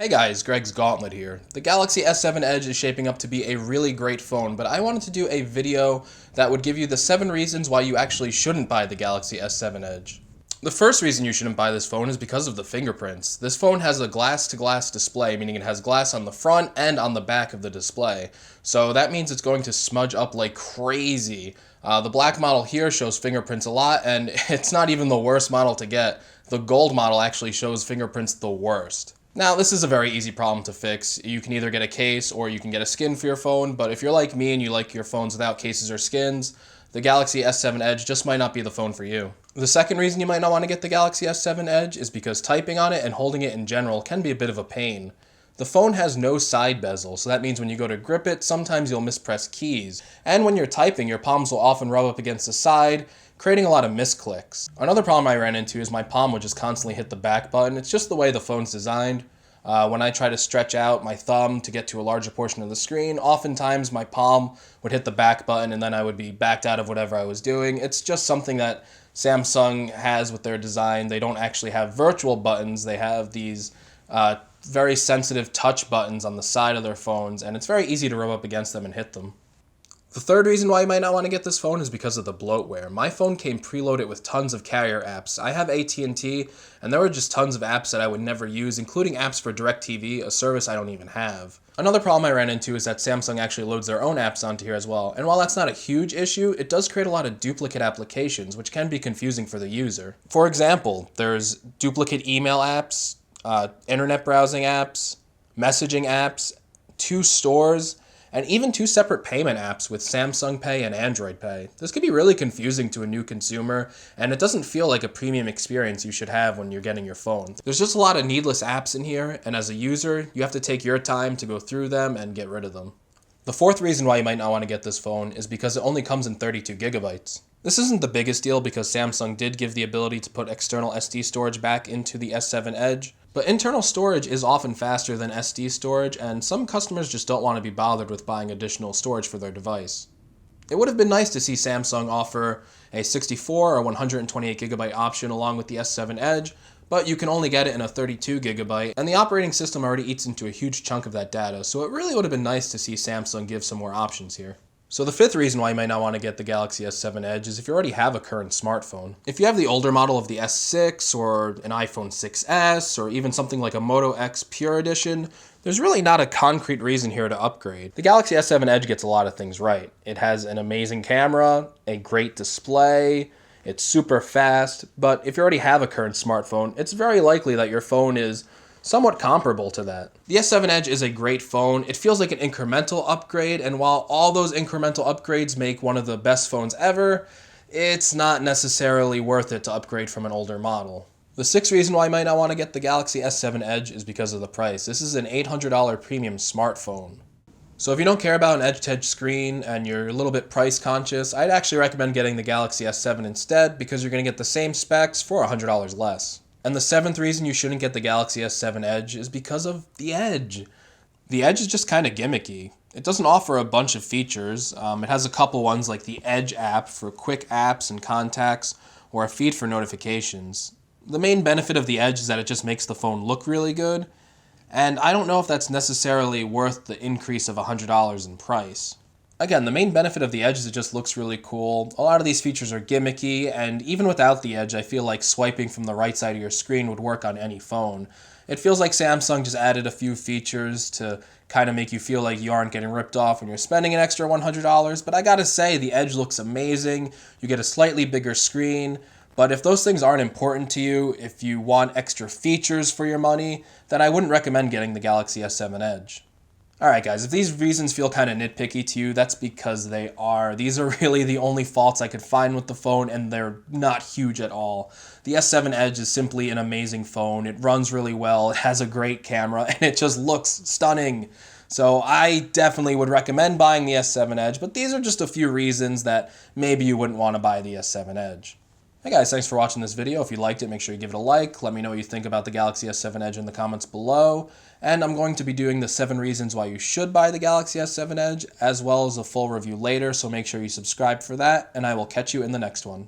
Hey guys, Greg's Gauntlet here. The Galaxy S7 Edge is shaping up to be a really great phone, but I wanted to do a video that would give you the 7 reasons why you actually shouldn't buy the Galaxy S7 Edge. The first reason you shouldn't buy this phone is because of the fingerprints. This phone has a glass-to-glass display, meaning it has glass on the front and on the back of the display. So that means it's going to smudge up like crazy. The black model here shows fingerprints a lot, and it's not even the worst model to get. The gold model actually shows fingerprints the worst. Now, this is a very easy problem to fix. You can either get a case or you can get a skin for your phone, but if you're like me and you like your phones without cases or skins, the Galaxy S7 Edge just might not be the phone for you. The second reason you might not want to get the Galaxy S7 Edge is because typing on it and holding it in general can be a bit of a pain. The phone has no side bezel, so that means when you go to grip it, sometimes you'll mispress keys. And when you're typing, your palms will often rub up against the side, creating a lot of misclicks. Another problem I ran into is my palm would just constantly hit the back button. It's just the way the phone's designed. When I try to stretch out my thumb to get to a larger portion of the screen, oftentimes my palm would hit the back button and then I would be backed out of whatever I was doing. It's just something that Samsung has with their design. They don't actually have virtual buttons. They have these very sensitive touch buttons on the side of their phones, and it's very easy to rub up against them and hit them. The third reason why you might not want to get this phone is because of the bloatware. My phone came preloaded with tons of carrier apps. I have AT&T, and there were just tons of apps that I would never use, including apps for DirecTV, a service I don't even have. Another problem I ran into is that Samsung actually loads their own apps onto here as well. And while that's not a huge issue, it does create a lot of duplicate applications, which can be confusing for the user. For example, there's duplicate email apps, internet browsing apps, messaging apps, 2 stores, and even 2 separate payment apps with Samsung Pay and Android Pay. This could be really confusing to a new consumer, and it doesn't feel like a premium experience you should have when you're getting your phone. There's just a lot of needless apps in here, and as a user, you have to take your time to go through them and get rid of them. The fourth reason why you might not want to get this phone is because it only comes in 32 gigabytes. This isn't the biggest deal because Samsung did give the ability to put external SD storage back into the S7 Edge, but internal storage is often faster than SD storage, and some customers just don't want to be bothered with buying additional storage for their device. It would have been nice to see Samsung offer a 64 or 128 gigabyte option along with the S7 Edge, but you can only get it in a 32 gigabyte, and the operating system already eats into a huge chunk of that data, so it really would have been nice to see Samsung give some more options here. So the fifth reason why you might not want to get the Galaxy S7 Edge is if you already have a current smartphone. If you have the older model of the S6 or an iPhone 6s or even something like a Moto X Pure Edition, there's really not a concrete reason here to upgrade. The Galaxy S7 Edge gets a lot of things right. It has an amazing camera, a great display, it's super fast, but if you already have a current smartphone, it's very likely that your phone is somewhat comparable to that. The S7 Edge is a great phone. It feels like an incremental upgrade, and while all those incremental upgrades make one of the best phones ever, it's not necessarily worth it to upgrade from an older model. The sixth reason why you might not want to get the Galaxy S7 Edge is because of the price. This is an $800 premium smartphone. So if you don't care about an edge-to-edge screen and you're a little bit price conscious, I'd actually recommend getting the Galaxy S7 instead because you're going to get the same specs for $100 less. And the seventh reason you shouldn't get the Galaxy S7 Edge is because of the Edge. The Edge is just kind of gimmicky. It doesn't offer a bunch of features. It has a couple ones like the Edge app for quick apps and contacts, or a feed for notifications. The main benefit of the Edge is that it just makes the phone look really good, and I don't know if that's necessarily worth the increase of $100 in price. Again, the main benefit of the Edge is it just looks really cool. A lot of these features are gimmicky, and even without the Edge, I feel like swiping from the right side of your screen would work on any phone. It feels like Samsung just added a few features to kind of make you feel like you aren't getting ripped off when you're spending an extra $100, but I gotta say, the Edge looks amazing. You get a slightly bigger screen, but if those things aren't important to you, if you want extra features for your money, then I wouldn't recommend getting the Galaxy S7 Edge. Alright guys, if these reasons feel kind of nitpicky to you, that's because they are. These are really the only faults I could find with the phone, and they're not huge at all. The S7 Edge is simply an amazing phone. It runs really well, it has a great camera, and it just looks stunning. So I definitely would recommend buying the S7 Edge, but these are just a few reasons that maybe you wouldn't want to buy the S7 Edge. Hey guys, thanks for watching this video. If you liked it, make sure you give it a like. Let me know what you think about the Galaxy S7 Edge in the comments below. And I'm going to be doing the 7 reasons why you should buy the Galaxy S7 Edge, as well as a full review later, so make sure you subscribe for that, and I will catch you in the next one.